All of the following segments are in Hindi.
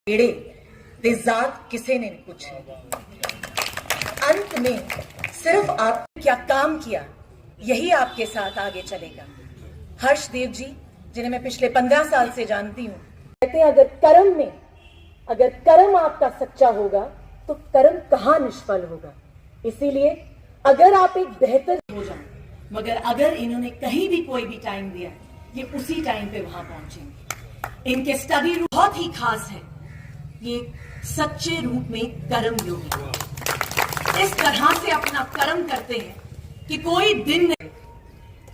बेड़े ते जात किसी ने नहीं पूछे। अंत में सिर्फ आप क्या काम किया यही आपके साथ आगे चलेगा। हर्षदेव जी, जिन्हें मैं पिछले 15 साल से जानती हूँ, कहते हैं अगर कर्म आपका सच्चा होगा तो कर्म कहाँ निष्फल होगा। इसीलिए अगर आप एक बेहतर हो जाए, मगर अगर इन्होंने कहीं भी कोई भी टाइम दिया, ये उसी टाइम पे वहां पहुंचेंगे। इनके स्टडी बहुत ही खास है। ये सच्चे रूप में कर्म योगी इस तरह से अपना कर्म करते हैं कि कोई दिन नहीं,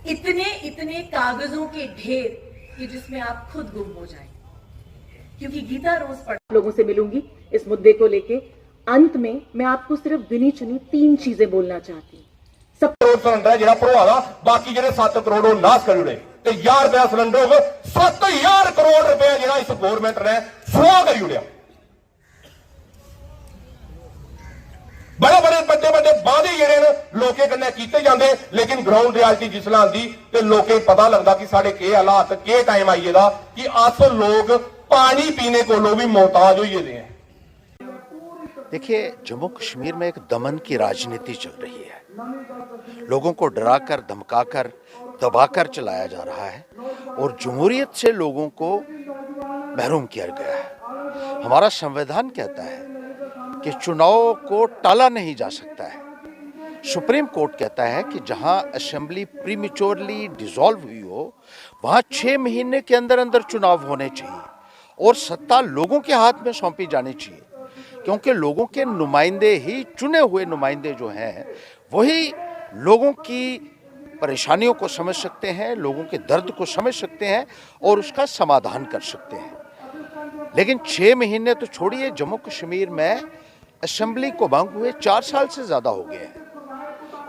इतने कागजों के ढेर कि जिसमें आप खुद गुम हो जाए। क्योंकि गीता रोज पढ़ लोगों से मिलूंगी इस मुद्दे को लेके। अंत में मैं आपको सिर्फ गिनी चुनी 3 चीजें बोलना चाहती हूँ। सब करोड़ सिलेंडर है भरवा, बाकी जो 7 करोड़ नाश कर जुड़े, 1000 रुपया सिलेंडर होगा, 7000 करोड़ रुपया जो इस गवर्नमेंट ने सुहा कर जुड़िया। बड़े बड़े वादे जेडे लोकें कन्नै कीते जांदे, लेकिन ग्राउंड रियलिटी जिसलै आंदी ते लोकें पता लगदा कि साडे के हालात के टाइम आई गेदा कि अस लोग पानी पीने को लोग भी मोहताज हो गए हैं। देखिए, जम्मू कश्मीर में एक दमन की राजनीति चल रही है। लोगों को डराकर, धमकाकर, दबाकर चलाया जा रहा है और जमहूरियत से लोगों को महरूम किया गया है। हमारा संविधान कहता है कि चुनाव को टाला नहीं जा सकता है। सुप्रीम कोर्ट कहता है कि जहां असेंबली प्रीमेच्योरली डिसॉल्व हुई हो, वहां 6 महीने के अंदर अंदर चुनाव होने चाहिए और सत्ता लोगों के हाथ में सौंपी जानी चाहिए, क्योंकि लोगों के नुमाइंदे ही, चुने हुए नुमाइंदे जो हैं, वही लोगों की परेशानियों को समझ सकते हैं, लोगों के दर्द को समझ सकते हैं और उसका समाधान कर सकते हैं। लेकिन 6 महीने तो छोड़िए, जम्मू कश्मीर में असेंबली को भंग हुए 4 साल से ज़्यादा हो गए हैं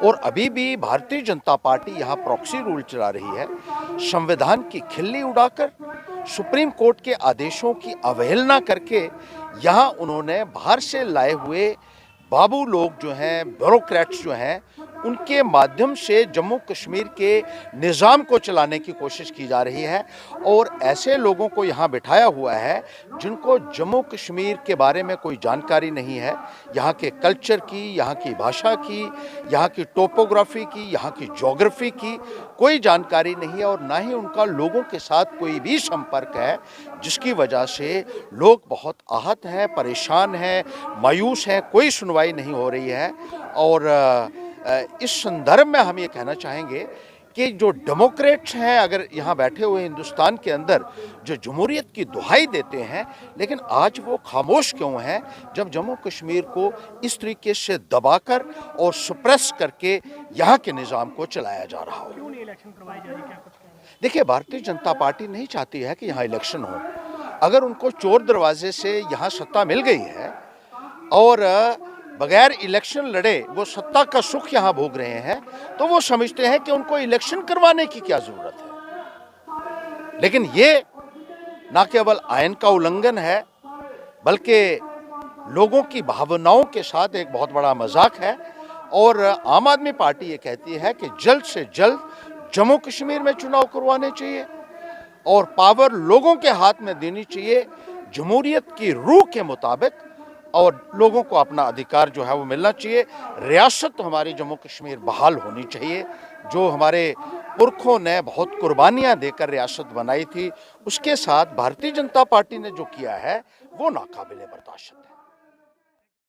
और अभी भी भारतीय जनता पार्टी यहाँ प्रॉक्सी रूल चला रही है। संविधान की खिल्ली उड़ाकर, सुप्रीम कोर्ट के आदेशों की अवहेलना करके यहाँ उन्होंने बाहर से लाए हुए बाबू लोग जो हैं, ब्यूरोक्रेट्स जो हैं, उनके माध्यम से जम्मू कश्मीर के निज़ाम को चलाने की कोशिश की जा रही है और ऐसे लोगों को यहाँ बिठाया हुआ है जिनको जम्मू कश्मीर के बारे में कोई जानकारी नहीं है, यहाँ के कल्चर की, यहाँ की भाषा की, यहाँ की टोपोग्राफी की, यहाँ की ज्योग्राफी की कोई जानकारी नहीं है और ना ही उनका लोगों के साथ कोई भी संपर्क है, जिसकी वजह से लोग बहुत आहत हैं, परेशान हैं, मायूस हैं, कोई सुनवाई नहीं हो रही है। और इस संदर्भ में हम ये कहना चाहेंगे कि जो डेमोक्रेट्स हैं, अगर यहाँ बैठे हुए हिंदुस्तान के अंदर जो जमहूरियत की दुहाई देते हैं, लेकिन आज वो खामोश क्यों हैं जब जम्मू कश्मीर को इस तरीके से दबाकर और सुप्रेस करके यहाँ के निज़ाम को चलाया जा रहा हो। क्यों नहीं इलेक्शन करवाए जा रहे, क्या कुछ? देखिए, भारतीय जनता पार्टी नहीं चाहती है कि यहाँ इलेक्शन हो। अगर उनको चोर दरवाजे से यहाँ सत्ता मिल गई है और बगैर इलेक्शन लड़े वो सत्ता का सुख यहाँ भोग रहे हैं, तो वो समझते हैं कि उनको इलेक्शन करवाने की क्या जरूरत है। लेकिन ये ना केवल आयन का उल्लंघन है, बल्कि लोगों की भावनाओं के साथ एक बहुत बड़ा मजाक है। और आम आदमी पार्टी ये कहती है कि जल्द से जल्द जम्मू कश्मीर में चुनाव करवाने चाहिए और पावर लोगों के हाथ में देनी चाहिए जमहूरियत की रूह के मुताबिक, और लोगों को अपना अधिकार जो है वो मिलना चाहिए। रियासत हमारी जम्मू कश्मीर बहाल होनी चाहिए। जो हमारे पुरखों ने बहुत कुर्बानियां देकर रियासत बनाई थी, उसके साथ भारतीय जनता पार्टी ने जो किया है वो नाकाबिले बर्दाश्त है।